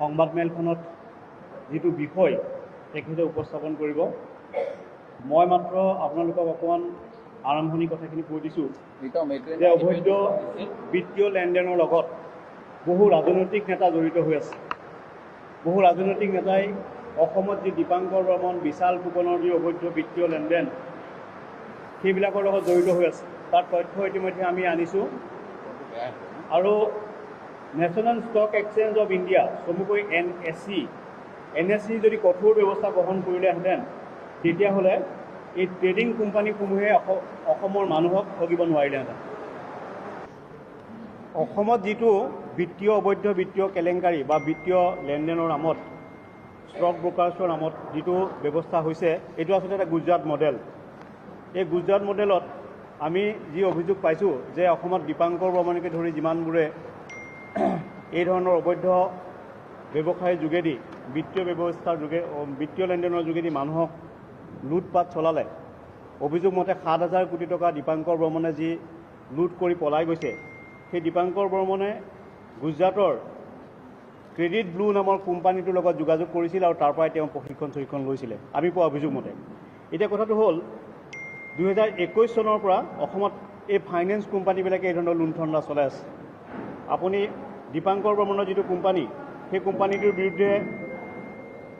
সংবাদমেলখনত যিটো বিষয় তেখেতে উপস্থাপন কৰিব। মই মাত্ৰ আপোনালোকক অকণমান আৰম্ভণি কথাখিনি কৈ দিছোঁ যে অবৈধ বিত্তীয় লেনদেনৰ লগত বহু ৰাজনৈতিক নেতা জড়িত হৈ আছে। বহু ৰাজনৈতিক নেতাই অসমত যি দীপাংকৰ বৰ্মন, বিশাল ফুকনৰ যি অবৈধ বিত্তীয় লেনদেন সেইবিলাকৰ লগত জড়িত হৈ আছে। তাৰ তথ্য ইতিমধ্যে আমি আনিছোঁ আৰু national stock exchange of India চমুকৈ NSE যদি কঠোৰ ব্যৱস্থা গ্ৰহণ কৰিলেহেঁতেন তেতিয়াহ'লে এই ট্ৰেডিং কোম্পানীসমূহে অসমৰ মানুহক ঠগিব নোৱাৰিলেহেঁতেন। অসমত যিটো অবৈধ বিত্তীয় কেলেংকাৰী বা বিত্তীয় লেনদেনৰ নামত ষ্টক ব্ৰকাৰ্ছৰ নামত যিটো ব্যৱস্থা হৈছে এইটো আচলতে এটা গুজৰাট মডেল। এই গুজৰাট মডেলত আমি যি অভিযোগ পাইছোঁ যে অসমত দীপাংকৰ বৰ্মনকে ধৰি যিমানবোৰে এই ধৰণৰ অবৈধ ব্যৱসায়ৰ যোগেদি বিত্তীয় লেনদেনৰ যোগেদি মানুহক লুটপাট চলালে, অভিযোগ মতে 7,000 কোটি টকা দীপাংকৰ বৰ্মনে যি লুট কৰি পলাই গৈছে, সেই দীপাংকৰ বৰ্মনে গুজৰাটৰ ক্ৰেডিট ব্লু নামৰ কোম্পানীটোৰ লগত যোগাযোগ কৰিছিল আৰু তাৰ পৰাই তেওঁ প্ৰশিক্ষণ লৈছিলে আমি পোৱা অভিযোগ মতে। এতিয়া কথাটো হ'ল 2021 চনৰ পৰা অসমত এই ফাইনেন্স কোম্পানীবিলাকে এই ধৰণৰ লুণ্ঠনৰা চলাই আছে। আপুনি দীপাংকৰ বৰ্মনৰ যিটো কোম্পানী, সেই কোম্পানীটোৰ বিৰুদ্ধে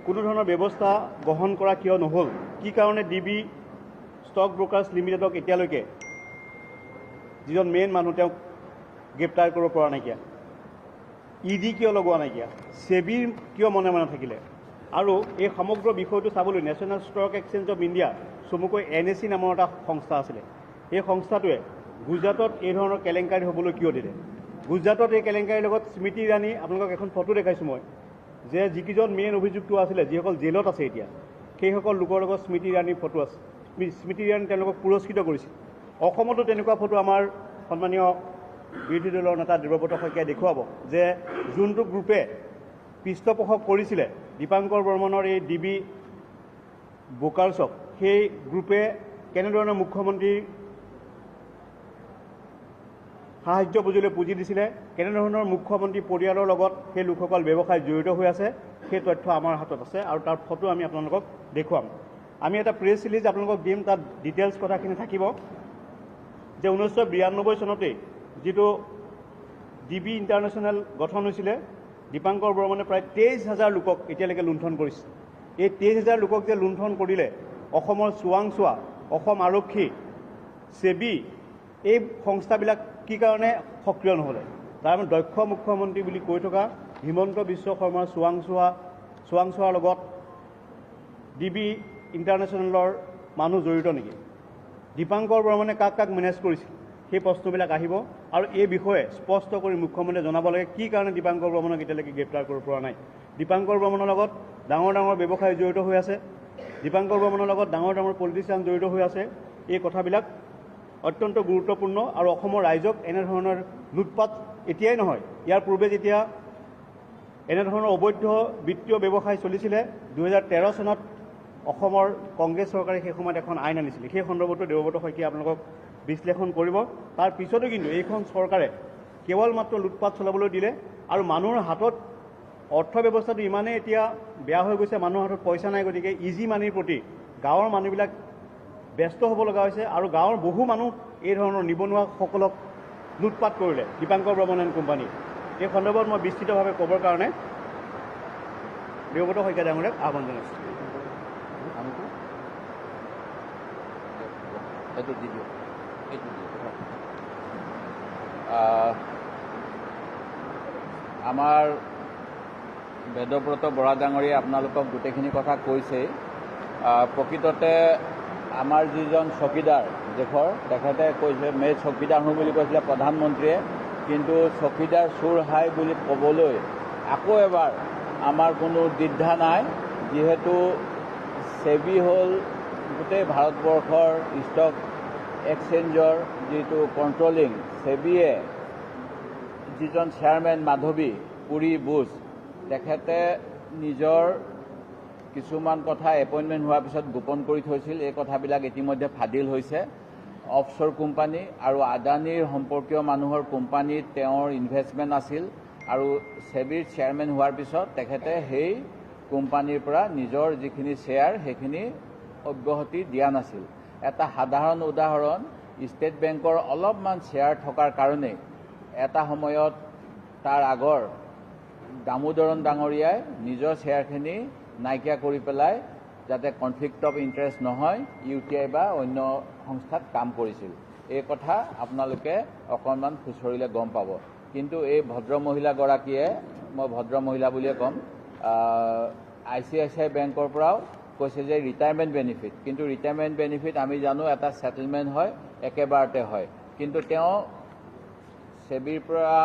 কোনো ধৰণৰ ব্যৱস্থা গ্ৰহণ কৰা কিয় নহ'ল? কি কাৰণে DB ষ্টক ব্ৰকাৰ্ছ লিমিটেডক এতিয়ালৈকে যিজন মেইন মানুহ তেওঁক গ্ৰেপ্তাৰ কৰিব পৰা নাইকিয়া? ED কিয় লগোৱা নাইকিয়া? সেবিৰ কিয় মনে মনে থাকিলে? আৰু এই সমগ্ৰ বিষয়টো চাবলৈ national stock exchange of India চমুকৈ NSE নামৰ এটা সংস্থা আছিলে। এই সংস্থাটোৱে গুজৰাটত এই ধৰণৰ কেলেংকাৰী হ'বলৈ কিয় দিলে? গুজৰাটত এই কেলেংকাৰীৰ লগত স্মৃতি ইৰাণী, আপোনালোকক এখন ফটো দেখাইছোঁ মই, যে যিকেইজন মেইন অভিযুক্ত আছিলে, যিসকল জেলত আছে এতিয়া, সেইসকল লোকৰ লগত স্মৃতি ইৰাণীৰ ফটো আছে। স্মৃতি ইৰাণী তেওঁলোকক পুৰস্কৃত কৰিছিল। অসমতো তেনেকুৱা ফটো আমাৰ সন্মানীয় বিৰোধী দলৰ নেতা দেৱব্ৰত শইকীয়াই দেখুৱাব যে যোনটো গ্ৰুপে পৃষ্ঠপোষক কৰিছিলে দীপাংকৰ বৰ্মনৰ এই DB ব্ৰকাৰ্ছক, সেই গ্ৰুপে কেনেধৰণে মুখ্যমন্ত্ৰীৰ সাহায্য বুজিলৈ পুঁজি দিছিলে, কেনেধৰণৰ মুখ্যমন্ত্ৰী পৰিয়ালৰ লগত সেই লোকসকল ব্যৱসায় জড়িত হৈ আছে, সেই তথ্য আমাৰ হাতত আছে আৰু তাৰ ফটো আমি আপোনালোকক দেখুৱাম। আমি এটা প্ৰেছ ৰিলিজ আপোনালোকক দিম, তাত ডিটেইলছ কথাখিনি থাকিব যে 1992 চনতেই যিটো DB ইণ্টাৰনেশ্যনেল গঠন হৈছিলে, দীপাংকৰ বৰ্মনে প্ৰায় 23,000 লোকক এতিয়ালৈকে লুণ্ঠন কৰিছে। এই 23,000 লোকক যে লুণ্ঠন কৰিলে, অসমৰ চোৱাংচোৱা, অসম আৰক্ষী, সেবি, এই সংস্থাবিলাক কি কাৰণে সক্ৰিয় নহ'লে? তাৰ দক্ষ মুখ্যমন্ত্ৰী বুলি কৈ থকা হিমন্ত বিশ্ব শৰ্মাৰ চোৱাংচোৱাৰ লগত DB ইণ্টাৰনেশ্যনেলৰ মানুহ জড়িত নেকি? দীপাংকৰ বৰ্মনে কাক মেনেজ কৰিছিল? সেই প্ৰশ্নবিলাক আহিব আৰু এই বিষয়ে স্পষ্ট কৰি মুখ্যমন্ত্ৰীয়ে জনাব লাগে কি কাৰণে দীপাংকৰ বৰ্মনক এতিয়ালৈকে গ্ৰেপ্তাৰ কৰিব পৰা নাই। দীপাংকৰ বৰ্মনৰ লগত ডাঙৰ ব্যৱসায়ী জড়িত হৈ আছে, দীপাংকৰ বৰ্মনৰ লগত ডাঙৰ পলিটিচিয়ান জড়িত হৈ আছে। এই কথাবিলাক অত্যন্ত গুৰুত্বপূৰ্ণ আৰু অসমৰ ৰাইজক এনেধৰণৰ লুটপাট এতিয়াই নহয়, ইয়াৰ পূৰ্বে যেতিয়া এনেধৰণৰ অবৈধ বিত্তীয় ব্যৱসায় চলিছিলে 2013 চনত অসমৰ কংগ্ৰেছ চৰকাৰে সেই সময়ত এখন আইন আনিছিলে। সেই সন্দৰ্ভতো দেৱব্ৰত শইকীয়াই আপোনালোকক বিশ্লেষণ কৰিব। তাৰ পিছতো কিন্তু এইখন চৰকাৰে কেৱল মাত্ৰ লুটপাট চলাবলৈ দিলে আৰু মানুহৰ হাতত অৰ্থ ব্যৱস্থাটো ইমানেই এতিয়া বেয়া হৈ গৈছে, মানুহৰ হাতত পইচা নাই, গতিকে ইজি মানিৰ প্ৰতি গাঁৱৰ মানুহবিলাক ব্যস্ত হ'ব লগা হৈছে আৰু গাঁৱৰ বহু মানুহ এই ধৰণৰ নিবনুৱাসকলক লুটপাট কৰিলে দীপাংকৰ বৰ্মন এণ্ড কোম্পানী। এই সন্দৰ্ভত মই বিস্তৃতভাৱে ক'বৰ কাৰণে দেৱব্ৰত শইকীয়া ডাঙৰীয়াক আহ্বান জনাইছোঁ। আমাৰ বেদব্ৰত বৰা ডাঙৰীয়াই আপোনালোকক গোটেইখিনি কথা কৈছেই। প্ৰকৃততে আমাৰ যিজন চকীদাৰ দেশৰ, তেখেতে কৈছে মে চকীদাৰ হওঁ বুলি কৈছিলে প্ৰধানমন্ত্ৰীয়ে, কিন্তু চকীদাৰ চোৰ হাই বুলি ক'বলৈ আকৌ এবাৰ আমাৰ কোনো দ্বিধা নাই, যিহেতু সেবি হ'ল গোটেই ভাৰতবৰ্ষৰ ষ্টক এক্সচেঞ্জৰ যিটো কণ্ট্ৰলিং। সেবিয়ে যিজন চেয়াৰমেন মাধৱী পুৰী বুছ, তেখেতে নিজৰ কিছুমান কথা এপইণ্টমেণ্ট হোৱাৰ পিছত গোপন কৰি থৈছিল। এই কথাবিলাক ইতিমধ্যে ফাদিল হৈছে। অফশ্ব'ৰ কোম্পানী আৰু আদানীৰ সম্পৰ্কীয় মানুহৰ কোম্পানীত তেওঁৰ ইনভেষ্টমেণ্ট আছিল আৰু সেবিৰ চেয়াৰমেন হোৱাৰ পিছত তেখেতে সেই কোম্পানীৰ পৰা নিজৰ যিখিনি শ্বেয়াৰ সেইখিনি অব্যাহতি দিয়া নাছিল। এটা সাধাৰণ উদাহৰণ, ষ্টেট বেংকৰ অলপমান শ্বেয়াৰ থকাৰ কাৰণে এটা সময়ত তাৰ আগৰ দামোদৰন ডাঙৰীয়াই নিজৰ শ্বেয়াৰখিনি নাইকিয়া কৰি পেলাই যাতে কনফ্লিক্ট অফ ইণ্টাৰেষ্ট নহয় UTI বা অন্য সংস্থাত কাম কৰিছিল। এই কথা আপোনালোকে অকণমান খুচৰিলে গম পাব। কিন্তু এই ভদ্ৰ মহিলাগৰাকীয়ে, মই ভদ্ৰ মহিলা বুলিয়ে ক'ম, ICICI বেংকৰ পৰাও কৈছে যে ৰিটায়াৰমেণ্ট বেনিফিট, কিন্তু ৰিটায়াৰমেণ্ট বেনিফিট আমি জানো এটা ছেটেলমেণ্ট হয়, একেবাৰতে হয়। কিন্তু তেওঁ সেবিৰ পৰা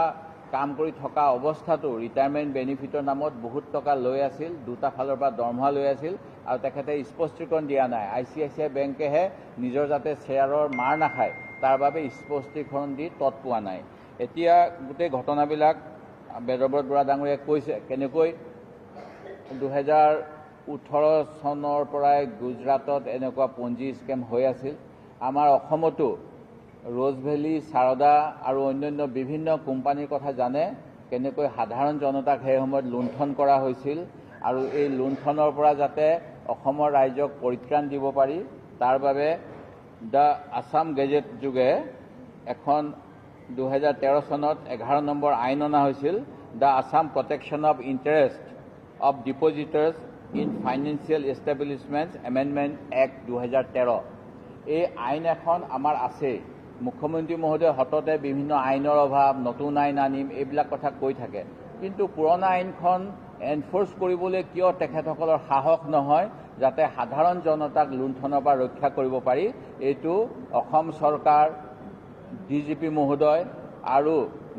কাম কৰি থকা অৱস্থাতো ৰিটায়াৰমেণ্ট বেনিফিটৰ নামত বহুত টকা লৈ আছিল, দুটা ফালৰ পৰা দৰমহা লৈ আছিল আৰু তেখেতে স্পষ্টীকৰণ দিয়া নাই। ICICI বেংকেহে নিজৰ যাতে শ্বেয়াৰৰ মাৰ নাখায় তাৰ বাবে স্পষ্টীকৰণ দি তৎ পোৱা নাই। এতিয়া গোটেই ঘটনাবিলাক বেদব্ৰত বৰা ডাঙৰীয়াই কৈছে কেনেকৈ 2018 চনৰ পৰাই গুজৰাটত এনেকুৱা পঞ্জী স্কেম হৈ আছিল। আমাৰ অসমতো ৰ'জ ভেলী, সাৰদা আৰু অন্যান্য বিভিন্ন কোম্পানীৰ কথা জানে, কেনেকৈ সাধাৰণ জনতাক সেই সময়ত লুণ্ঠন কৰা হৈছিল আৰু এই লুণ্ঠনৰ পৰা যাতে অসমৰ ৰাইজক পৰিত্ৰাণ দিব পাৰি তাৰ বাবে দ্য আছাম গেজেট যোগে এখন 2013 চনত 11 নম্বৰ আইন অনা হৈছিল, the Assam protection of interest of depositors in financial establishments amendment act 2013। এই আইন এখন আমাৰ আছেই। মুখ্যমন্ত্ৰী মহোদয়ে সততে বিভিন্ন আইনৰ অভাৱ, নতুন আইন আনিম এইবিলাক কথা কৈ থাকে, কিন্তু পুৰণা আইনখন এনফৰ্চ কৰিবলৈ কিয় তেখেতসকলৰ সাহস নহয় যাতে সাধাৰণ জনতাক লুণ্ঠনৰ পৰা ৰক্ষা কৰিব পাৰি। এইটো অসম চৰকাৰ, DGP মহোদয় আৰু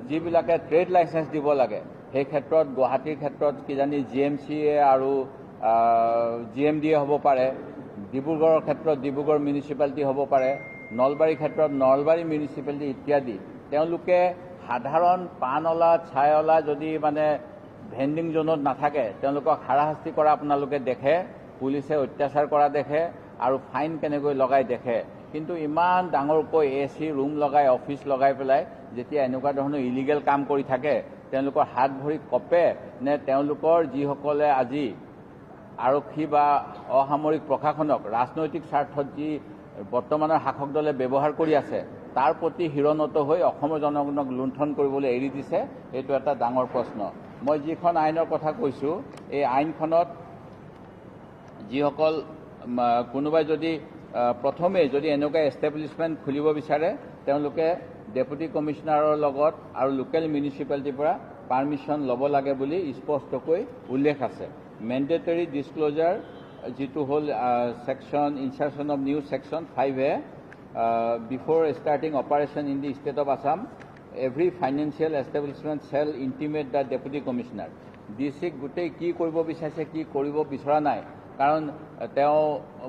যিবিলাকে ট্ৰেড লাইচেন্স দিব লাগে সেই ক্ষেত্ৰত গুৱাহাটীৰ ক্ষেত্ৰত কিজানি GMCA আৰু GMDA হ'ব পাৰে, ডিব্ৰুগড়ৰ ক্ষেত্ৰত ডিব্ৰুগড় মিউনিচিপালিটি হ'ব পাৰে, নলবাৰীৰ ক্ষেত্ৰত নলবাৰী মিউনিচিপালিটি ইত্যাদি। তেওঁলোকে সাধাৰণ পাণঅলা, ছাইঅলা যদি মানে ভেণ্ডিং জোনত নাথাকে তেওঁলোকক হাৰাশাস্তি কৰা আপোনালোকে দেখে, পুলিচে অত্যাচাৰ কৰা দেখে আৰু ফাইন কেনেকৈ লগাই দেখে। কিন্তু ইমান ডাঙৰকৈ AC ৰুম লগাই, অফিচ লগাই পেলাই যেতিয়া এনেকুৱা ধৰণৰ ইলিগেল কাম কৰি থাকে তেওঁলোকৰ হাত ভৰি কঁপে নে তেওঁলোকৰ যিসকলে আজি আৰক্ষী বা অসামৰিক প্ৰশাসনক ৰাজনৈতিক স্বাৰ্থত যি বৰ্তমানৰ শাসক দলে ব্যৱহাৰ কৰি আছে তাৰ প্ৰতি হিৰণত হৈ অসমৰ জনগণক লুণ্ঠন কৰিবলৈ এৰি দিছে, এইটো এটা ডাঙৰ প্ৰশ্ন। মই যিখন আইনৰ কথা কৈছোঁ এই আইনখনত যিসকল কোনোবাই যদি প্ৰথমেই যদি এনেকুৱা এষ্টাব্লিছমেণ্ট খুলিব বিচাৰে তেওঁলোকে ডেপুটি কমিশ্যনাৰৰ লগত আৰু লোকেল মিউনিচিপালিটিৰ পৰা পাৰ্মিশ্যন ল'ব লাগে বুলি স্পষ্টকৈ উল্লেখ আছে। মেণ্ডেটৰী ডিছক্ল'জাৰ যিটো হ'ল section insertion of new section 5A, before starting operation in the state of Assam every financial establishment shall intimate the deputy commissioner. DCক গোটেই কি কৰিব বিচাৰিছে, কি কৰিব বিচৰা নাই, কাৰণ তেওঁ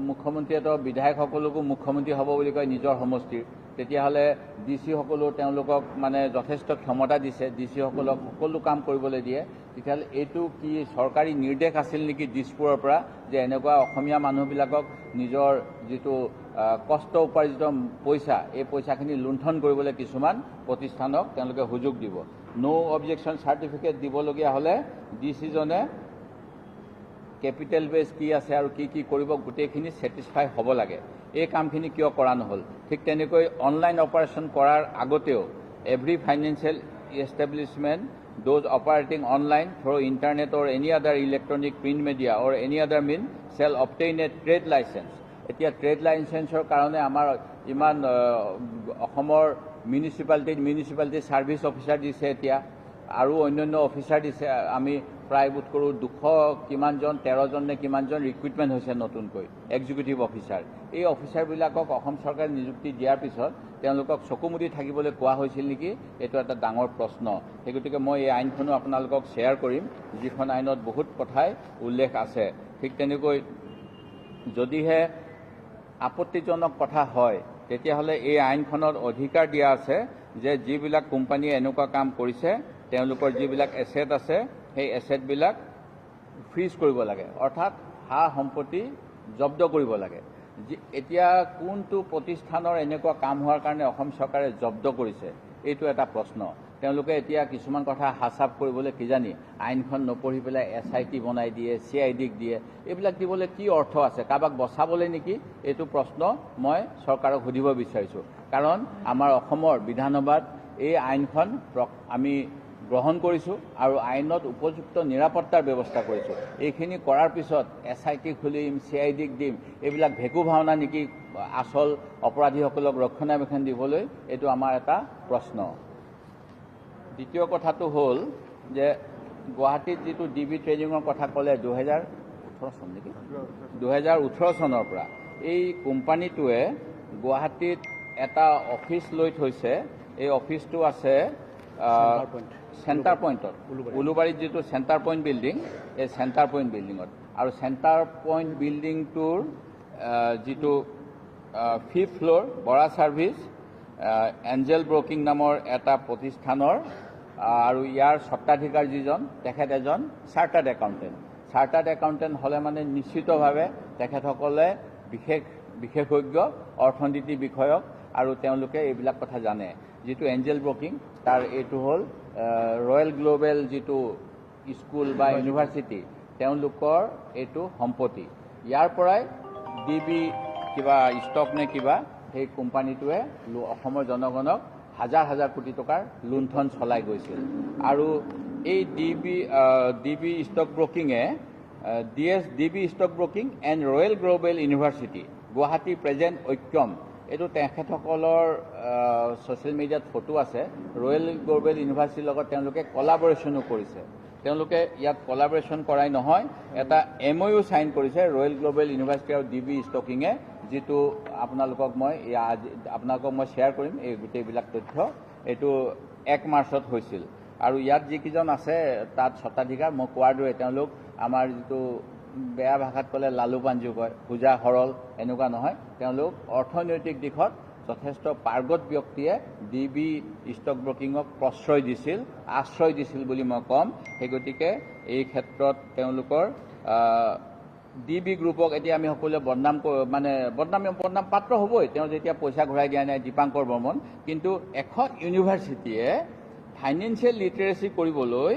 মুখ্যমন্ত্ৰীয়েতো বিধায়কসকলকো মুখ্যমন্ত্ৰী হ'ব বুলি কয় নিজৰ সমষ্টিৰ, তেতিয়াহ'লে DC সকলেও তেওঁলোকক মানে যথেষ্ট ক্ষমতা দিছে, DC সকলক সকলো কাম কৰিবলৈ দিয়ে। তেতিয়াহ'লে এইটো কি চৰকাৰী নিৰ্দেশ আছিল নেকি দিছপুৰৰ পৰা যে এনেকুৱা অসমীয়া মানুহবিলাকক নিজৰ যিটো কষ্ট উপাৰ্জিত পইচা এই পইচাখিনি লুণ্ঠন কৰিবলৈ কিছুমান প্ৰতিষ্ঠানক তেওঁলোকে সুযোগ দিব। ন' অবজেকশ্যন চাৰ্টিফিকেট দিবলগীয়া হ'লে DC-জনে কেপিটেল বেছ কি আছে আৰু কি কৰিব গোটেইখিনি ছেটিছফাই হ'ব লাগে। এই কামখিনি কিয় কৰা নহ'ল? ঠিক তেনেকৈ অনলাইন অপাৰেশ্যন কৰাৰ আগতেও every financial establishment those operating online through internet or any other electronic print media or any other mean shall obtain a trade licence. এতিয়া ট্ৰেড লাইচেন্সৰ কাৰণে আমাৰ ইমান অসমৰ মিউনিচিপালিটি ছাৰ্ভিচ অফিচাৰ দিছে, এতিয়া আৰু অন্যান্য অফিচাৰ দিছে। আমি প্ৰায় বোধ কৰোঁ 200 কিমানজন 13জন নে কিমানজন ৰিক্ৰুইটমেণ্ট হৈছে নতুনকৈ এক্সিকিউটিভ অফিচাৰ। এই অফিচাৰবিলাকক অসম চৰকাৰে নিযুক্তি দিয়াৰ পিছত তেওঁলোকক চকুমুদি থাকিবলৈ কোৱা হৈছিল নেকি, এইটো এটা ডাঙৰ প্ৰশ্ন। সেই গতিকে মই এই আইনখনো আপোনালোকক শ্বেয়াৰ কৰিম, যিখন আইনত বহুত কথাই উল্লেখ আছে। ঠিক তেনেকৈ যদিহে আপত্তিজনক কথা হয় তেতিয়াহ'লে এই আইনখনত অধিকাৰ দিয়া আছে যে যিবিলাক কোম্পানীয়ে এনেকুৱা কাম কৰিছে তেওঁলোকৰ যিবিলাক এছেট আছে সেই এছেটবিলাক ফ্ৰিজ কৰিব লাগে, অৰ্থাৎ সা সম্পত্তি জব্দ কৰিব লাগে। এতিয়া কোনটো প্ৰতিষ্ঠানৰ এনেকুৱা কাম হোৱাৰ কাৰণে অসম চৰকাৰে জব্দ কৰিছে এইটো এটা প্ৰশ্ন। তেওঁলোকে এতিয়া কিছুমান কথা হাচাপ কৰিবলৈ কিজানি আইনখন নপঢ়ি পেলাই SIT বনাই দিয়ে, CIDক দিয়ে। এইবিলাক দিবলৈ কি অৰ্থ আছে? কাৰোবাক বচাবলৈ নেকি? এইটো প্ৰশ্ন মই চৰকাৰক সুধিব বিচাৰিছোঁ। কাৰণ আমাৰ অসমৰ বিধানসভাত এই আইনখন আমি গ্ৰহণ কৰিছোঁ আৰু আইনত উপযুক্ত নিৰাপত্তাৰ ব্যৱস্থা কৰিছোঁ। এইখিনি কৰাৰ পিছত SIT খুলিম, CIDক দিম, এইবিলাক ভেকু ভাওনা নেকি আচল অপৰাধীসকলক ৰক্ষণাবেক্ষণ দিবলৈ? এইটো আমাৰ এটা প্ৰশ্ন। দ্বিতীয় কথাটো হ'ল যে গুৱাহাটীত যিটো DB ট্ৰেইনিঙৰ কথা ক'লে 2018 চন নেকি, 2018 চনৰ পৰা এই কোম্পানীটোৱে গুৱাহাটীত এটা অফিচ লৈ থৈছে। এই অফিচটো আছে চেণ্টাৰ পইণ্টত, উলুবাৰীত যিটো চেণ্টাৰ পইণ্ট বিল্ডিং, এই চেণ্টাৰ পইণ্ট বিল্ডিঙত। আৰু চেণ্টাৰ পইণ্ট বিল্ডিংটোৰ যিটো 5th floor Bora service Angel broking নামৰ এটা প্ৰতিষ্ঠানৰ আৰু ইয়াৰ স্বত্বাধিকাৰ যিজন, তেখেত এজন চাৰ্টাৰ্ড একাউণ্টেণ্ট। চাৰ্টাৰ্ড একাউণ্টেণ্ট হ'লে মানে নিশ্চিতভাৱে তেখেতসকলে বিশেষজ্ঞ অৰ্থনীতি বিষয়ক আৰু তেওঁলোকে এইবিলাক কথা জানে। যিটো এঞ্জেল ব্ৰকিং, তাৰ এইটো হ'ল ৰয়েল গ্ল'বেল যিটো স্কুল বা ইউনিভাৰ্চিটি, তেওঁলোকৰ এইটো সম্পত্তি। ইয়াৰ পৰাই DB কিবা ষ্টক নে কিবা, সেই কোম্পানীটোৱে অসমৰ জনগণক হাজাৰ হাজাৰ কোটি টকাৰ লুণ্ঠন চলাই গৈছিল। আৰু এই DB ষ্টক ব্ৰকিঙে DB stock broking and royal global university Guwahati present ঐক্যম, এইটো তেখেতসকলৰ ছ'চিয়েল মিডিয়াত ফটো আছে। ৰয়েল গ্ল'বেল ইউনিভাৰ্চিটিৰ লগত তেওঁলোকে কলাবৰেশ্যনো কৰিছে। তেওঁলোকে ইয়াত কলাবৰেশ্যন কৰাই নহয়, এটা MOU চাইন কৰিছে ৰয়েল গ্ল'বেল ইউনিভাৰ্চিটি আৰু DB ষ্টকিঙে, যিটো আপোনালোকক মই শ্বেয়াৰ কৰিম এই গোটেইবিলাক তথ্য। এইটো 1 মাৰ্চত হৈছিল। আৰু ইয়াত যিকেইজন আছে তাত স্বত্বাধিকাৰ, মই কোৱাৰ দৰে তেওঁলোক আমাৰ যিটো বেয়া ভাষাত ক'লে লালু পাঞ্জু কয়, পূজা সৰল, এনেকুৱা নহয়। তেওঁলোক অৰ্থনৈতিক দিশত যথেষ্ট পাৰ্গত ব্যক্তিয়ে DB ষ্টক ব্ৰকিঙক আশ্ৰয় দিছিল বুলি মই ক'ম। সেই গতিকে এই ক্ষেত্ৰত তেওঁলোকৰ DB গ্ৰুপক এতিয়া আমি সকলোৱে বদনাম পাত্ৰ হ'বই, তেওঁ যেতিয়া পইচা ঘূৰাই দিয়া নাই দীপাংকৰ বৰ্মন। কিন্তু এখন ইউনিভাৰ্চিটিয়ে ফাইনেন্সিয়েল লিটাৰেচি কৰিবলৈ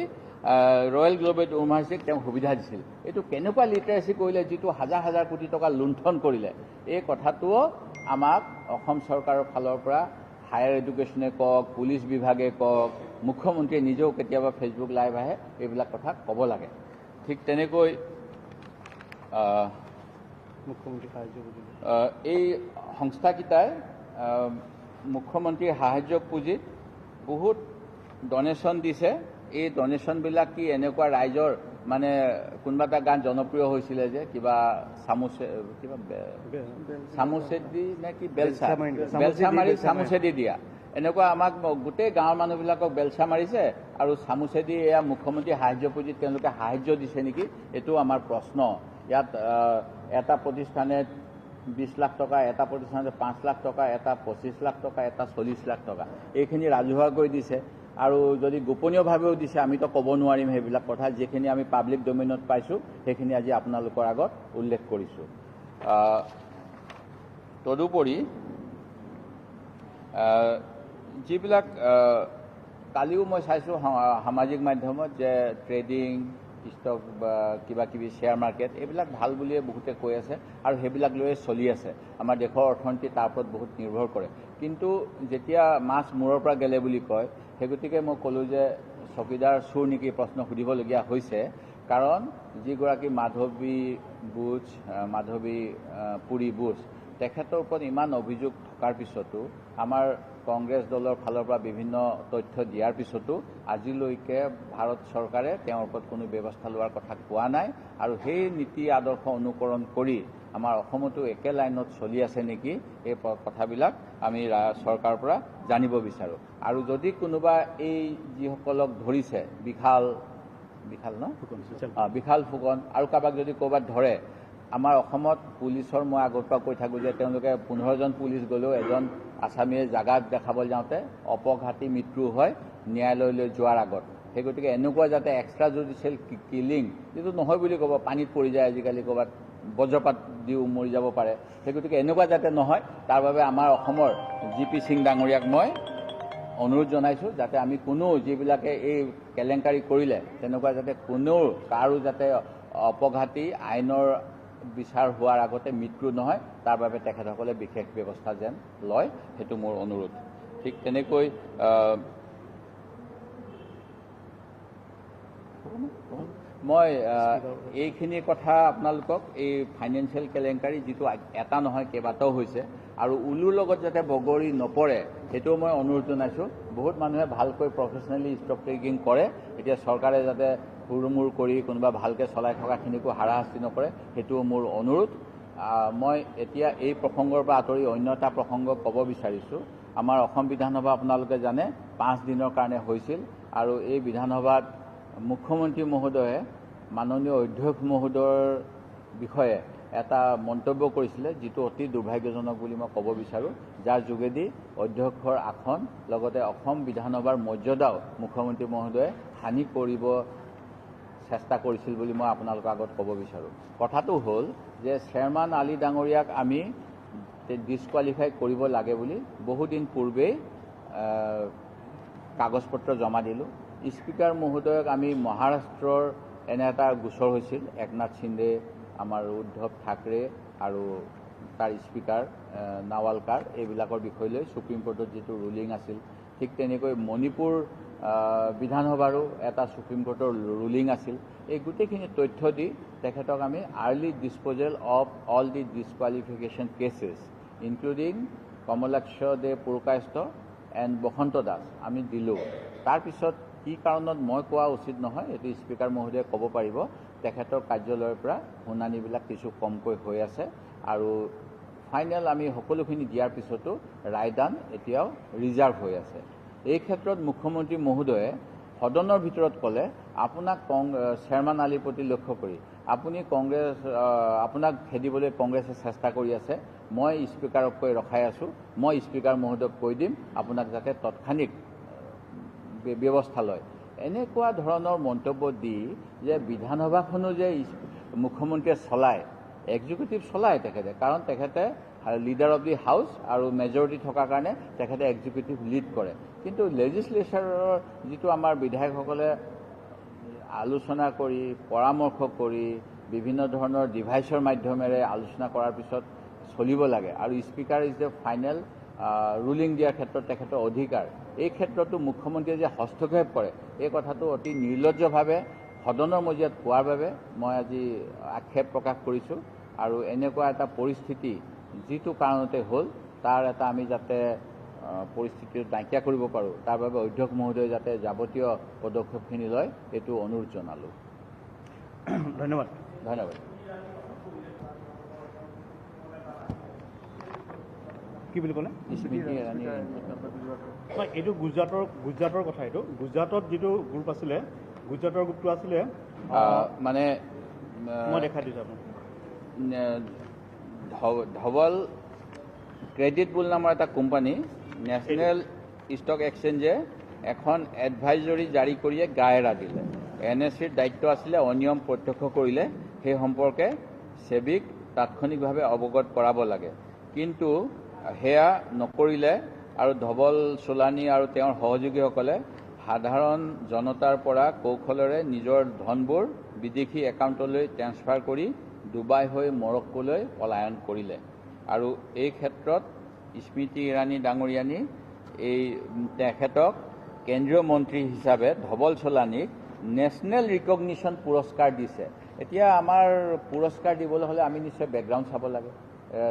ৰয়েল গ্ল'বেল ইউনিভাৰ্চিটিক তেওঁ সুবিধা দিছিল। এইটো কেনেকুৱা লিটাৰেচি কৰিলে যিটো হাজাৰ হাজাৰ কোটি টকা লুণ্ঠন কৰিলে? এই কথাটোও আমাক অসম চৰকাৰৰ ফালৰ পৰা হায়াৰ এডুকেশ্যনে কওক, পুলিচ বিভাগে কওক, মুখ্যমন্ত্ৰীয়ে নিজেও কেতিয়াবা ফেচবুক লাইভ আহে, এইবিলাক কথা ক'ব লাগে। ঠিক তেনেকৈ এই সংস্থাকেইটাই মুখ্যমন্ত্ৰীৰ সাহায্য পুঁজিত বহুত ডনেশ্যন দিছে। এই ডনেশ্যনবিলাক কি এনেকুৱা ৰাইজৰ মানে কোনোবা এটা গান জনপ্ৰিয় হৈছিলে যে কিবা চামুচেদি নে কি বেলচা মাৰি চামুচেদি দিয়া, এনেকুৱা আমাক গোটেই গাঁৱৰ মানুহবিলাকক বেলচা মাৰিছে আৰু চামুচেদি এয়া মুখ্যমন্ত্ৰী সাহায্য পুঁজিত তেওঁলোকে সাহায্য দিছে নেকি? এইটো আমাৰ প্ৰশ্ন। ইয়াত এটা প্ৰতিষ্ঠানে 20 লাখ টকা, এটা প্ৰতিষ্ঠানে 5 লাখ টকা, এটা 25 লাখ টকা, এটা 40 লাখ টকা, এইখিনি ৰাজহুৱাকৈ দিছে। আৰু যদি গোপনীয়ভাৱেও দিছে আমিতো ক'ব নোৱাৰিম সেইবিলাক কথা। যিখিনি আমি পাব্লিক ডমেইনত পাইছোঁ সেইখিনি আজি আপোনালোকৰ আগত উল্লেখ কৰিছোঁ। তদুপৰি যিবিলাক কালিও মই চাইছোঁ সামাজিক মাধ্যমত যে ট্ৰেডিং ষ্টক বা কিবা কিবি শ্বেয়াৰ মাৰ্কেট, এইবিলাক ভাল বুলিয়ে বহুতে কৈ আছে আৰু সেইবিলাক লৈয়ে চলি আছে। আমাৰ দেশৰ অৰ্থনীতি তাৰ ওপৰত বহুত নিৰ্ভৰ কৰে। কিন্তু যেতিয়া মাছ মূৰৰ পৰা গেলে বুলি কয়, সেই গতিকে মই ক'লোঁ যে চকীদাৰ চোৰ নেকি প্ৰশ্ন সুধিবলগীয়া হৈছে। কাৰণ যিগৰাকী মাধৱী পুৰী বুচ, তেখেতৰ ওপৰত ইমান অভিযোগ থকাৰ পিছতো, আমাৰ কংগ্ৰেছ দলৰ ফালৰ পৰা বিভিন্ন তথ্য দিয়াৰ পিছতো আজিলৈকে ভাৰত চৰকাৰে তেওঁৰ ওপৰত কোনো ব্যৱস্থা লোৱাৰ কথা কোৱা নাই। আৰু সেই নীতি আদৰ্শ অনুকৰণ কৰি আমাৰ অসমতো একে লাইনত চলি আছে নেকি, এই কথাবিলাক আমি চৰকাৰৰ পৰা জানিব বিচাৰোঁ। আৰু যদি কোনোবা এই যিসকলক ধৰিছে বিশাল ফুকন আৰু কাৰোবাক যদি ক'ৰবাত ধৰে, আমাৰ অসমত পুলিচৰ মই আগৰ পৰা কৈ থাকোঁ যে তেওঁলোকে 15জন পুলিচ গ'লেও এজন আছামীয়ে জাগাত দেখাবলৈ যাওঁতে অপঘাতী মৃত্যু হয় ন্যায়ালয়লৈ যোৱাৰ আগত। সেই গতিকে এনেকুৱা যাতে এক্সট্ৰা জুডিচিয়েল কিলিং, যিটো নহয় বুলি ক'ব, পানীত পৰি যায় আজিকালি, ক'ৰবাত বজ্ৰপাত দিও মৰি যাব পাৰে। সেই গতিকে এনেকুৱা যাতে নহয়, তাৰ বাবে আমাৰ অসমৰ GP সিং ডাঙৰীয়াক মই অনুৰোধ জনাইছোঁ যাতে আমি কোনো যিবিলাকে এই কেলেংকাৰী কৰিলে তেনেকুৱা যাতে কোনো কাৰো যাতে অপঘাতী আইনৰ বিচাৰ হোৱাৰ আগতে মৃত্যু নহয় তাৰ বাবে তেখেতসকলে বিশেষ ব্যৱস্থা যেন লয় সেইটো মোৰ অনুৰোধ। ঠিক তেনেকৈ মই এইখিনি কথা আপোনালোকক এই ফাইনেন্সিয়েল কেলেংকাৰী যিটো এটা নহয় কেইবাটাও হৈছে আৰু উলুৰ লগত যাতে বগৰী নপৰে সেইটোও মই অনুৰোধ জনাইছোঁ। বহুত মানুহে ভালকৈ প্ৰফেচনেলি ষ্টক ট্ৰেকিং কৰে, এতিয়া চৰকাৰে যাতে হুৰমুৰ কৰি কোনোবা ভালকৈ চলাই থকাখিনিকো হাৰাশাস্তি নকৰে সেইটোও মোৰ অনুৰোধ। মই এতিয়া এই প্ৰসংগৰ পৰা আঁতৰি অন্য এটা প্ৰসংগ ক'ব বিচাৰিছোঁ। আমাৰ অসম বিধানসভা আপোনালোকে জানে 5 দিনৰ কাৰণে হৈছিল আৰু এই বিধানসভাত মুখ্যমন্ত্ৰী মহোদয়ে মাননীয় অধ্যক্ষ মহোদয়ৰ বিষয়ে এটা মন্তব্য কৰিছিলে যিটো অতি দুৰ্ভাগ্যজনক বুলি মই ক'ব বিচাৰোঁ, যাৰ যোগেদি অধ্যক্ষৰ আসন লগতে অসম বিধানসভাৰ মৰ্যাদাও মুখ্যমন্ত্ৰী মহোদয়ে হানি কৰিব চেষ্টা কৰিছিল বুলি মই আপোনালোকৰ আগত ক'ব বিচাৰোঁ। কথাটো হ'ল যে চেয়াৰমান আলী ডাঙৰীয়াক আমি ডিছকুৱালিফাই কৰিব লাগে বুলি বহুদিন পূৰ্বেই কাগজ পত্ৰ জমা দিলোঁ। স্পীকাৰ মহোদয়ক আমি মহাৰাষ্ট্ৰৰ এনে এটা গোচৰ হৈছিল, একনাথ সিন্দে, আমাৰ উদ্ধৱ ঠাকৰে আৰু তাৰ স্পীকাৰ নাৱালকাৰ এইবিলাকৰ বিষয় লৈ সুপ্ৰিম কোৰ্টত যিটো ৰুলিং আছিল, ঠিক তেনেকৈ মণিপুৰ বিধানসভাৰো এটা সুপ্ৰিম কোৰ্টৰ ৰুলিং আছিল। এই গোটেইখিনি তথ্য দি তেখেতক আমি early disposal of all the disqualification cases including Kamalakshya De Purkayastha and Basanta Das আমি দিলোঁ। তাৰপিছত কি কাৰণত মই কোৱা উচিত নহয়, এইটো স্পীকাৰ মহোদয়ে ক'ব পাৰিব। তেখেতৰ কাৰ্যালয়ৰ পৰা শুনানিবিলাক কিছু কমকৈ হৈ আছে আৰু ফাইনেল আমি সকলোখিনি দিয়াৰ পিছতো ৰায়দান এতিয়াও ৰিজাৰ্ভ হৈ আছে। এই ক্ষেত্ৰত মুখ্যমন্ত্ৰী মহোদয়ে সদনৰ ভিতৰত ক'লে আপোনাক চেয়াৰমান আলীৰ প্ৰতি লক্ষ্য কৰি আপুনি আপোনাক খেদিবলৈ কংগ্ৰেছে চেষ্টা কৰি আছে, মই স্পীকাৰক কৈ ৰখাই আছোঁ, মই স্পীকাৰ মহোদয়ক কৈ দিম আপোনাক যাতে তৎক্ষণিক ব্যৱস্থা লয়। এনেকুৱা ধৰণৰ মন্তব্য দি যে বিধানসভাখনো যে মুখ্যমন্ত্ৰীয়ে চলায়, এক্সিকিউটিভ চলায় তেখেতে, কাৰণ তেখেতে লিডাৰ অফ দি হাউচ আৰু মেজৰিটি থকাৰ কাৰণে তেখেতে এক্সিকিউটিভ লিড কৰে। কিন্তু লেজিছলেচাৰৰ যিটো আমাৰ বিধায়কসকলে আলোচনা কৰি পৰামৰ্শ কৰি বিভিন্ন ধৰণৰ ডিভাইচৰ মাধ্যমেৰে আলোচনা কৰাৰ পিছত চলিব লাগে আৰু speaker is the final ruling দিয়াৰ ক্ষেত্ৰত তেখেতৰ অধিকাৰ। এই ক্ষেত্ৰতো মুখ্যমন্ত্ৰীয়ে যে হস্তক্ষেপ কৰে এই কথাটো অতি নিৰ্লজ্জভাৱে সদনৰ মজিয়াত কোৱাৰ বাবে মই আজি আক্ষেপ প্ৰকাশ কৰিছোঁ আৰু এনেকুৱা এটা পৰিস্থিতি যিটো কাৰণতে হ'ল তাৰ এটা আমি যাতে পৰিস্থিতি নাইকিয়া কৰিব পাৰোঁ তাৰ বাবে অধ্যক্ষ মহোদয়ে যাতে যাৱতীয় পদক্ষেপখিনি লয় এইটো অনুৰোধ জনালোঁ। ধন্যবাদ। ধন্যবাদ। কি বুলি ক'লে? স্মৃতি ইৰাণী এইটো গুজৰাটৰ কথা। এইটো গুজৰাটত যিটো গ্ৰুপ আছিলে, গুজৰাটৰ গ্ৰুপটো আছিলে মানে মই দেখাই দিছোঁ আপোনাক। ধৱল ক্ৰেডিট বুল নামৰ এটা কোম্পানী নেশ্যনেল ষ্টক এক্সচেঞ্জে এখন এডভাইজৰী জাৰি কৰিয়ে গা এৰা দিলে। NSEৰ দায়িত্ব আছিলে অনিয়ম প্ৰত্যক্ষ কৰিলে সেই সম্পৰ্কে সেবিক তাৎক্ষণিকভাৱে অৱগত কৰাব লাগে, কিন্তু সেয়া নকৰিলে আৰু ধৱল চোলানী আৰু তেওঁৰ সহযোগীসকলে সাধাৰণ জনতাৰ পৰা কৌশলেৰে নিজৰ ধনবোৰ বিদেশী একাউণ্টলৈ ট্ৰেন্সফাৰ কৰি ডুবাই হৈ মৰক্কোলৈ পলায়ন কৰিলে। আৰু এই ক্ষেত্ৰত স্মৃতি ইৰাণী ডাঙৰীয়ানী তেখেতক কেন্দ্ৰীয় মন্ত্ৰী হিচাপে ধৱল চোলানীক নেশ্যনেল ৰিকগনিশ্যন পুৰস্কাৰ দিছে। এতিয়া আমাৰ পুৰস্কাৰ দিবলৈ হ'লে আমি নিশ্চয় বেকগ্ৰাউণ্ড চাব লাগে,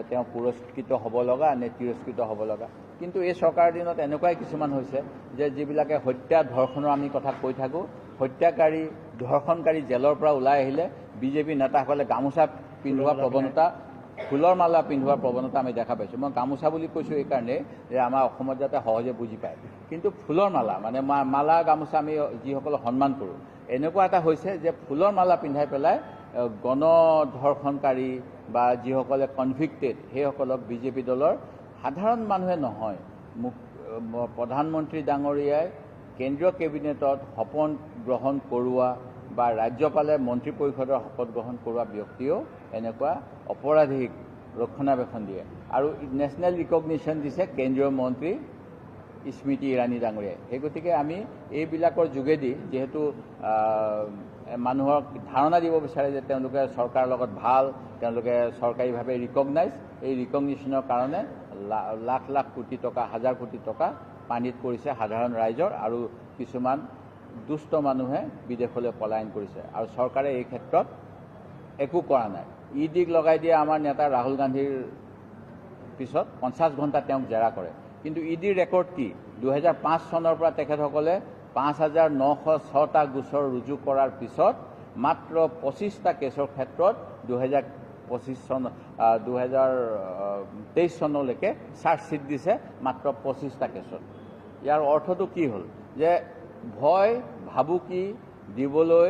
তেওঁ পুৰস্কৃত হ'ব লগা নে তিৰস্কৃত হ'ব লগা। কিন্তু এই চৰকাৰৰ দিনত এনেকুৱাই কিছুমান হৈছে যে যিবিলাকে হত্যা ধৰ্ষণৰ আমি কথা কৈ থাকোঁ, হত্যাকাৰী ধৰ্ষণকাৰী জেলৰ পৰা ওলাই আহিলে বিজেপি নেতাসকলে গামোচা পিন্ধোৱা প্ৰৱণতা, ফুলৰ মালা পিন্ধোৱাৰ প্ৰৱণতা আমি দেখা পাইছোঁ। মই গামোচা বুলি কৈছোঁ এইকাৰণে যে আমাৰ অসমত যাতে সহজে বুজি পায়, কিন্তু ফুলৰ মালা মানে মালা গামোচা আমি যিসকলক সন্মান কৰোঁ, এনেকুৱা এটা হৈছে যে ফুলৰ মালা পিন্ধাই পেলাই গণ ধৰ্ষণকাৰী বা যিসকলে কনভিক্টেড সেইসকলক বিজেপি দলৰ সাধাৰণ মানুহে নহয়, প্ৰধানমন্ত্ৰী ডাঙৰীয়াই কেন্দ্ৰীয় কেবিনেটত শপত গ্ৰহণ কৰোৱা বা ৰাজ্যপালে মন্ত্ৰী পৰিষদৰ শপত গ্ৰহণ কৰোৱা ব্যক্তিয়েও এনেকুৱা অপৰাধীক ৰক্ষণাবেক্ষণ দিয়ে। আৰু নেশ্যনেল ৰিকগনিশ্যন দিছে কেন্দ্ৰীয় মন্ত্ৰী স্মৃতি ইৰাণী ডাঙৰীয়াই। সেই গতিকে আমি এইবিলাকৰ যোগেদি যিহেতু মানুহক ধাৰণা দিব বিচাৰে যে তেওঁলোকে চৰকাৰৰ লগত ভাল, তেওঁলোকে চৰকাৰীভাৱে ৰিকগনাইজ, এই ৰিকগনিশ্যনৰ কাৰণে লাখ লাখ কোটি টকা, হাজাৰ কোটি টকা পানীত পৰিছে সাধাৰণ ৰাইজৰ, আৰু কিছুমান দুষ্ট মানুহে বিদেশলৈ পলায়ন কৰিছে, আৰু চৰকাৰে এই ক্ষেত্ৰত একো কৰা নাই। ইডিক লগাই দিয়ে আমাৰ নেতা ৰাহুল গান্ধীৰ পিছত 50 ঘণ্টা তেওঁক জেৰা কৰে, কিন্তু ইডিৰ ৰেকৰ্ড কি? 2005 চনৰ পৰা তেখেতসকলে 5,906টা গোচৰ ৰুজু কৰাৰ পিছত মাত্ৰ 25টা কেছৰ ক্ষেত্ৰত 2023 চনলৈকে চাৰ্জশ্বিট দিছে, মাত্ৰ 25টা কেছত। ইয়াৰ অৰ্থটো কি হ'ল? যে ভয় ভাবুকি দিবলৈ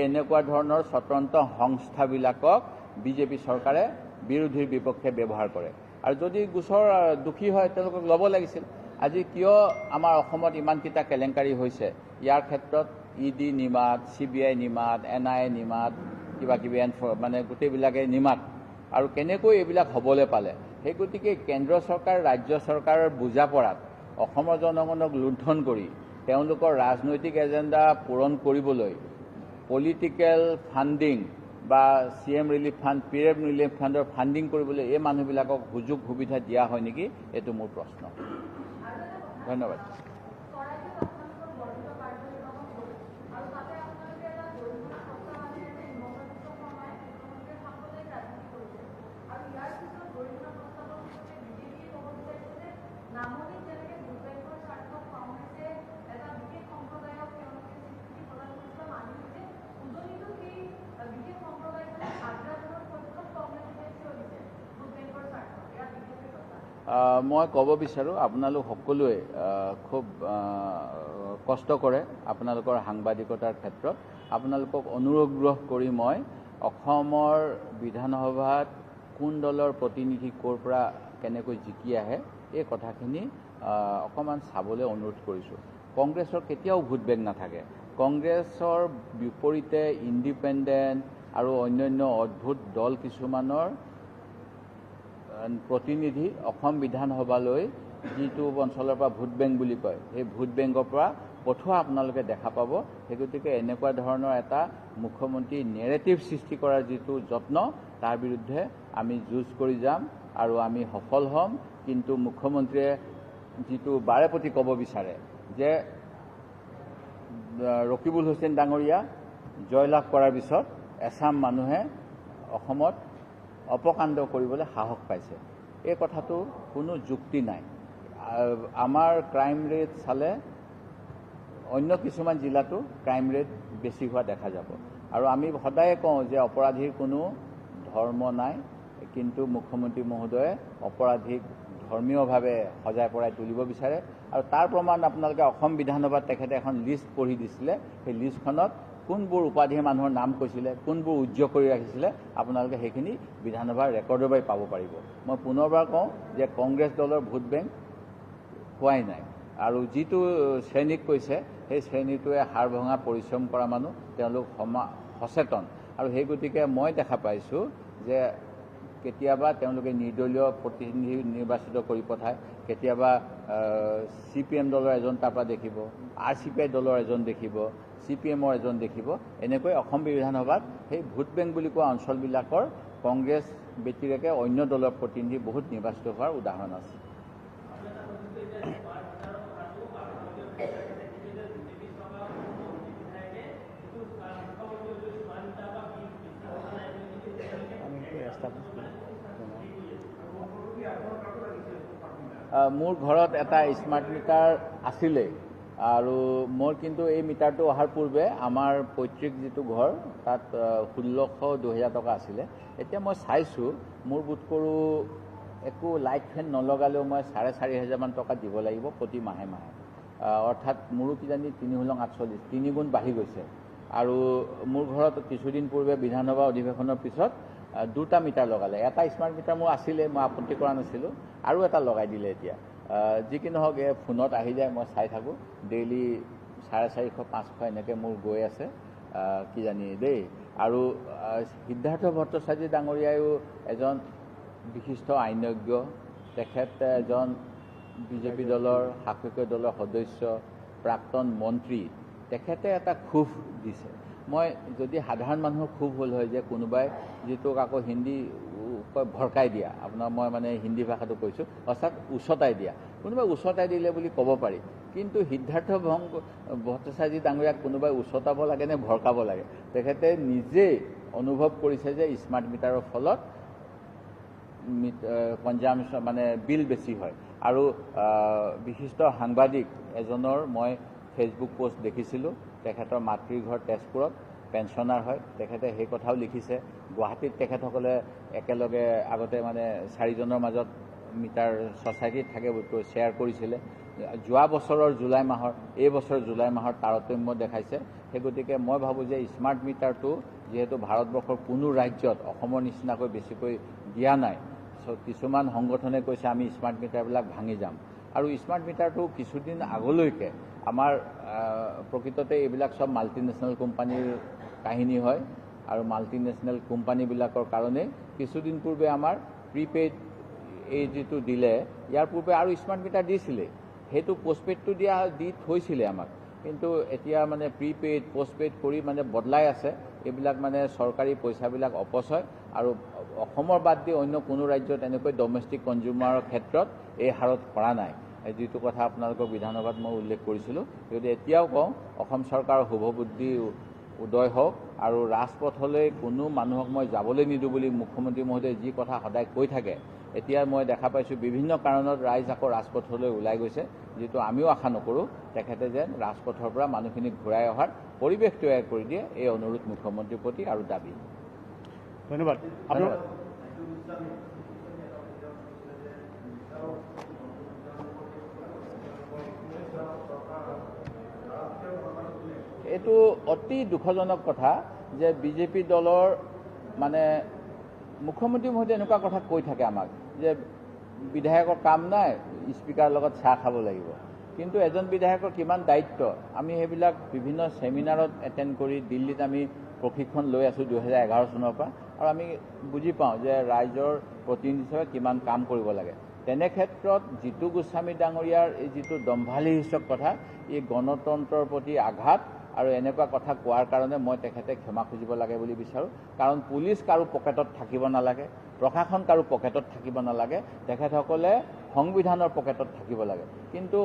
এনেকুৱা ধৰণৰ স্বতন্ত্ৰ সংস্থাবিলাকক বিজেপি চৰকাৰে বিৰোধীৰ বিপক্ষে ব্যৱহাৰ কৰে। আৰু যদি গোচৰ দোষী হয় তেওঁলোকক ল'ব লাগিছিল। আজি কিয় আমাৰ অসমত ইমানকেইটা কেলেংকাৰী হৈছে? ইয়াৰ ক্ষেত্ৰত ইডি নিমাত, CBI নিমাত, NIA নিমাত, কিবা কিবি মানে গোটেইবিলাকে নিমাত, আৰু কেনেকৈ এইবিলাক হ'বলৈ পালে? সেই গতিকে কেন্দ্ৰ চৰকাৰ, ৰাজ্য চৰকাৰৰ বুজা পৰাত অসমৰ জনগণক লুণ্ঠন কৰি তেওঁলোকৰ ৰাজনৈতিক এজেণ্ডা পূৰণ কৰিবলৈ পলিটিকেল ফাণ্ডিং বা CM relief fund, PM relief ফাণ্ডৰ ফাণ্ডিং কৰিবলৈ এই মানুহবিলাকক সুযোগ সুবিধা দিয়া হয় নেকি? এইটো মোৰ প্ৰশ্ন। ধন্যবাদ। মই ক'ব বিচাৰোঁ, আপোনালোক সকলোৱে খুব কষ্ট কৰে আপোনালোকৰ সাংবাদিকতাৰ ক্ষেত্ৰত। আপোনালোকক অনুগ্ৰহ কৰি মই অসমৰ বিধানসভাত কোন দলৰ প্ৰতিনিধি ক'ৰ পৰা কেনেকৈ জিকি আহে এই কথাখিনি অকণমান চাবলৈ অনুৰোধ কৰিছোঁ। কংগ্ৰেছৰ কেতিয়াও ভোট বেংক নাথাকে। কংগ্ৰেছৰ বিপৰীতে ইণ্ডিপেণ্ডেণ্ট আৰু অন্যান্য অদ্ভুত দল কিছুমানৰ প্ৰতিনিধি অসম বিধানসভালৈ যিটো অঞ্চলৰ পৰা ভোট বেংক বুলি কয়, সেই ভোট বেংকৰ পৰা পঠোৱা আপোনালোকে দেখা পাব। সেই গতিকে এনেকুৱা ধৰণৰ এটা মুখ্যমন্ত্ৰী নেৰেটিভ সৃষ্টি কৰাৰ যিটো যত্ন, তাৰ বিৰুদ্ধে আমি যুঁজ কৰি যাম আৰু আমি সফল হ'ম। কিন্তু মুখ্যমন্ত্ৰীয়ে যিটো বাৰে প্ৰতি ক'ব বিচাৰে যে ৰকিবুল হুছেইন ডাঙৰীয়া জয়লাভ কৰাৰ পিছত এছাম মানুহে অসমত অপকাণ্ড কৰিবলৈ সাহস পাইছে, এই কথাটো কোনো যুক্তি নাই। আমাৰ ক্ৰাইম ৰেট চালে অন্য কিছুমান জিলাতো ক্ৰাইম ৰেট বেছি হোৱা দেখা যাব। আৰু আমি সদায়ে কওঁ যে অপৰাধীৰ কোনো ধৰ্ম নাই, কিন্তু মুখ্যমন্ত্ৰী মহোদয়ে অপৰাধীক ধৰ্মীয়ভাৱে সজাই পৰাই তুলিব বিচাৰে। আৰু তাৰ প্ৰমাণ আপোনালোকে অসম বিধানসভাত তেখেতে এখন লিষ্ট পঢ়ি দিছিলে, সেই লিষ্টখনত কোনবোৰ উপাধিৰ মানুহৰ নাম কৈছিলে, কোনবোৰ উজ্জ্বল কৰি ৰাখিছিলে, আপোনালোকে সেইখিনি বিধানসভাৰ ৰেকৰ্ডৰ পৰাই পাব পাৰিব। মই পুনৰবাৰ কওঁ যে কংগ্ৰেছ দলৰ ভোট বেংক হোৱাই নাই। আৰু যিটো শ্ৰেণীক কৈছে, সেই শ্ৰেণীটোৱে হাৰ ভঙা পৰিশ্ৰম কৰা মানুহ, তেওঁলোক সচেতন। আৰু সেই গতিকে মই দেখা পাইছোঁ যে কেতিয়াবা তেওঁলোকে নিৰ্দলীয় প্ৰতিনিধি নিৰ্বাচিত কৰি পঠায়, কেতিয়াবা CPM দলৰ এজন তাৰপৰা দেখিব, RCPI দলৰ এজন দেখিব, CPMৰ এজন দেখিব। এনেকৈ অসম বিধানসভাত সেই ভোট বেংক বুলি কোৱা অঞ্চলবিলাকৰ কংগ্ৰেছ ব্যতিৰেকে অন্য দলৰ প্ৰতিনিধি বহুত নিৰ্বাচিত হোৱাৰ উদাহৰণ আছে। মোৰ ঘৰত এটা স্মাৰ্ট মিটাৰ আছিলে, আৰু মোৰ কিন্তু এই মিটাৰটো অহাৰ পূৰ্বে আমাৰ পৈতৃক যিটো ঘৰ তাত 1600-2000 টকা আছিলে। এতিয়া মই চাইছোঁ মোৰ বোধ কৰোঁ একো লাইট ফেন নলগালেও মই 4500 টকা দিব লাগিব প্ৰতি মাহে মাহে। অৰ্থাৎ মোৰো কিজানি 3×48, 3 গুণ বাঢ়ি গৈছে। আৰু মোৰ ঘৰত কিছুদিন পূৰ্বে বিধানসভা অধিৱেশনৰ পিছত 2টা মিটাৰ লগালে। এটা স্মাৰ্ট মিটাৰ মোৰ আছিলে, মই আপত্তি কৰা নাছিলোঁ, আৰু এটা লগাই দিলে এতিয়া। যি কি নহওক, ফোনত আহি যায়, মই চাই থাকোঁ, ডেইলি 450-500 এনেকৈ মোৰ গৈ আছে কিজানি দেই। আৰু সিদ্ধাৰ্থ ভট্টাচাৰ্য ডাঙৰীয়ায়ো এজন বিশিষ্ট আইনজ্ঞ, তেখেত এজন বিজেপি দলৰ শাসকীয় দলৰ সদস্য প্ৰাক্তন মন্ত্ৰী তেখেতে এটা ক্ষোভ দিছে। মই যদি সাধাৰণ মানুহৰ ক্ষোভ হ'ল হয় যে কোনোবাই যিটোক আকৌ হিন্দী ভৰকাই দিয়া, আপোনাৰ মই মানে হিন্দী ভাষাটো কৈছোঁ, অৰ্থাৎ উচতাই দিয়া, কোনোবাই উচতাই দিলে বুলি ক'ব পাৰি। কিন্তু সিদ্ধাৰ্থ ভট্টাচাৰ্যী ডাঙৰীয়াক কোনোবাই উচতাব লাগে নে ভৰকাব লাগে? তেখেতে নিজেই অনুভৱ কৰিছে যে স্মাৰ্ট মিটাৰৰ ফলত কনজামশ্যন মানে বিল বেছি হয়। আৰু বিশিষ্ট সাংবাদিক এজনৰ মই ফেচবুক পোষ্ট দেখিছিলোঁ, তেখেতৰ মাতৃঘৰ তেজপুৰত, পেঞ্চনাৰ হয়, তেখেতে সেই কথাও লিখিছে। গুৱাহাটীত তেখেতসকলে একেলগে আগতে মানে 4জনৰ মাজত মিটাৰ ছ'চাইটিত থাকে শ্বেয়াৰ কৰিছিলে। যোৱা বছৰৰ জুলাই মাহৰ এই বছৰৰ জুলাই মাহৰ তাৰতম্য দেখাইছে। সেই গতিকে মই ভাবোঁ যে স্মাৰ্ট মিটাৰটো যিহেতু ভাৰতবৰ্ষৰ কোনো ৰাজ্যত অসমৰ নিচিনাকৈ বেছিকৈ দিয়া নাই, কিছুমান সংগঠনে কৈছে আমি স্মাৰ্ট মিটাৰবিলাক ভাঙি যাম। আৰু স্মাৰ্ট মিটাৰটো কিছুদিন আগলৈকে আমাৰ প্ৰকৃততে এইবিলাক চব মাল্টিনেশ্যনেল কোম্পানীৰ কাহিনী হয়। আৰু মাল্টিনেশ্যনেল কোম্পানীবিলাকৰ কাৰণে কিছুদিন পূৰ্বে আমাৰ প্ৰিপেইড এই যিটো দিলে, ইয়াৰ পূৰ্বে আৰু স্মাৰ্ট মিটাৰ দিছিলে, সেইটো পোষ্টপেইডটো দি থৈছিলে আমাক। কিন্তু এতিয়া মানে প্ৰিপেইড পোষ্টপেইড কৰি মানে বদলাই আছে। এইবিলাক মানে চৰকাৰী পইচাবিলাক অপচয়। আৰু অসমৰ বাদ দি অন্য কোনো ৰাজ্যত এনেকৈ ডমেষ্টিক কনজিউমাৰৰ ক্ষেত্ৰত এই হাৰত কৰা নাই, যিটো কথা আপোনালোকৰ বিধানসভাত মই উল্লেখ কৰিছিলোঁ। গতিকে এতিয়াও কওঁ, অসম চৰকাৰৰ শুভবুদ্ধি উদয় হওক আৰু ৰাজপথলৈ কোনো মানুহক মই যাবলৈ নিদিওঁ বুলি মুখ্যমন্ত্ৰী মহোদয়ে যি কথা সদায় কৈ থাকে, এতিয়া মই দেখা পাইছোঁ বিভিন্ন কাৰণত ৰাইজ আকৌ ৰাজপথলৈ ওলাই গৈছে, যিটো আমিও আশা নকৰোঁ তেখেতে যেন ৰাজপথৰ পৰা মানুহখিনিক ঘূৰাই অহাৰ পৰিৱেশ তৈয়াৰ কৰি দিয়ে, এই অনুৰোধ মুখ্যমন্ত্ৰীৰ প্ৰতি আৰু দাবী। ধন্যবাদ। এইটো অতি দুখজনক কথা যে বিজেপি দলৰ মানে মুখ্যমন্ত্ৰী মহোদয়ে এনেকুৱা কথা কৈ থাকে আমাক যে বিধায়কৰ কাম নাই, স্পীকাৰৰ লগত চাহ খাব লাগিব। কিন্তু এজন বিধায়কৰ কিমান দায়িত্ব, আমি সেইবিলাক বিভিন্ন ছেমিনাৰত এটেণ্ড কৰি দিল্লীত আমি প্ৰশিক্ষণ লৈ আছোঁ 2011 চনৰ পৰা, আৰু আমি বুজি পাওঁ যে ৰাইজৰ প্ৰতিনিধি হিচাপে কিমান কাম কৰিব লাগে। তেনে ক্ষেত্ৰত জিতু গোস্বামী ডাঙৰীয়াৰ এই যিটো দম্ভালিসূচক কথা, এই গণতন্ত্ৰৰ প্ৰতি আঘাত। আৰু এনেকুৱা কথা কোৱাৰ কাৰণে মই তেখেতে ক্ষমা খুজিব লাগে বুলি বিচাৰোঁ। কাৰণ পুলিচ কাৰো পকেটত থাকিব নালাগে, প্ৰশাসন কাৰো পকেটত থাকিব নালাগে, তেখেতসকলে সংবিধানৰ পকেটত থাকিব লাগে। কিন্তু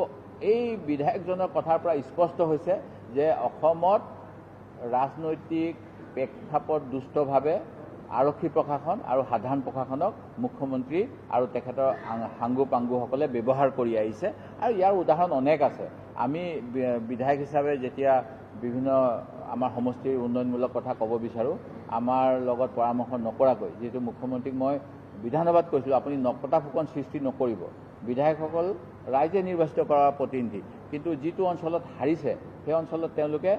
এই বিধায়কজনৰ কথাৰ পৰা স্পষ্ট হৈছে যে অসমত ৰাজনৈতিক প্ৰেক্ষাপট দুষ্টভাৱে আৰক্ষী প্ৰশাসন আৰু সাধাৰণ প্ৰশাসনক মুখ্যমন্ত্ৰী আৰু তেখেতৰ সাংগু পাংগুসকলে ব্যৱহাৰ কৰি আহিছে। আৰু ইয়াৰ উদাহৰণ অনেক আছে। আমি বিধায়ক হিচাপে যেতিয়া বিভিন্ন আমাৰ সমষ্টিৰ উন্নয়নমূলক কথা ক'ব বিচাৰোঁ, আমাৰ লগত পৰামৰ্শ নকৰাকৈ, যিহেতু মুখ্যমন্ত্ৰীক মই বিধানসভাত কৈছিলোঁ আপুনি নপতা ফুকন সৃষ্টি নকৰিব, বিধায়কসকল ৰাইজে নিৰ্বাচিত কৰা প্ৰতিনিধি, কিন্তু যিটো অঞ্চলত হাৰিছে সেই অঞ্চলত তেওঁলোকে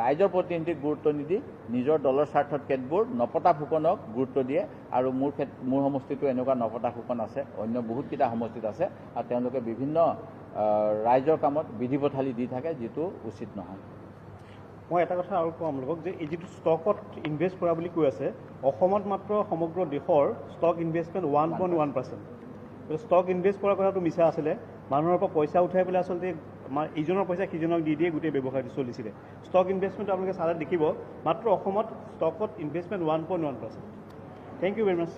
ৰাইজৰ প্ৰতিনিধিক গুৰুত্ব নিদি নিজৰ দলৰ স্বাৰ্থত কেতবোৰ নপতা ফুকনক গুৰুত্ব দিয়ে। আৰু মোৰ সমষ্টিটো এনেকুৱা নপতা ফুকন আছে, অন্য বহুতকেইটা সমষ্টিত আছে, আৰু তেওঁলোকে বিভিন্ন ৰাইজৰ কামত বিধি পথালি দি থাকে, যিটো উচিত নহয়। মই এটা কথা আৰু কওঁ আপোনালোকক যে এই যিটো ষ্টকত ইনভেষ্ট কৰা বুলি কৈ আছে, অসমত মাত্ৰ সমগ্ৰ দেশৰ ষ্টক ইনভেষ্টমেণ্ট 1.1%। ষ্টক ইনভেষ্ট কৰাৰ কথাটো মিছা আছিলে। মানুহৰ পৰা পইচা উঠাই পেলাই আচলতে আমাৰ ইজনৰ পইচা সিজনক দি দিয়ে গোটেই ব্যৱসায়টো চলিছিলে। ষ্টক ইনভেষ্টমেণ্ট আপোনালোকে চালে দেখিব মাত্ৰ অসমত ষ্টকত investment 1.1%। Thank you very much.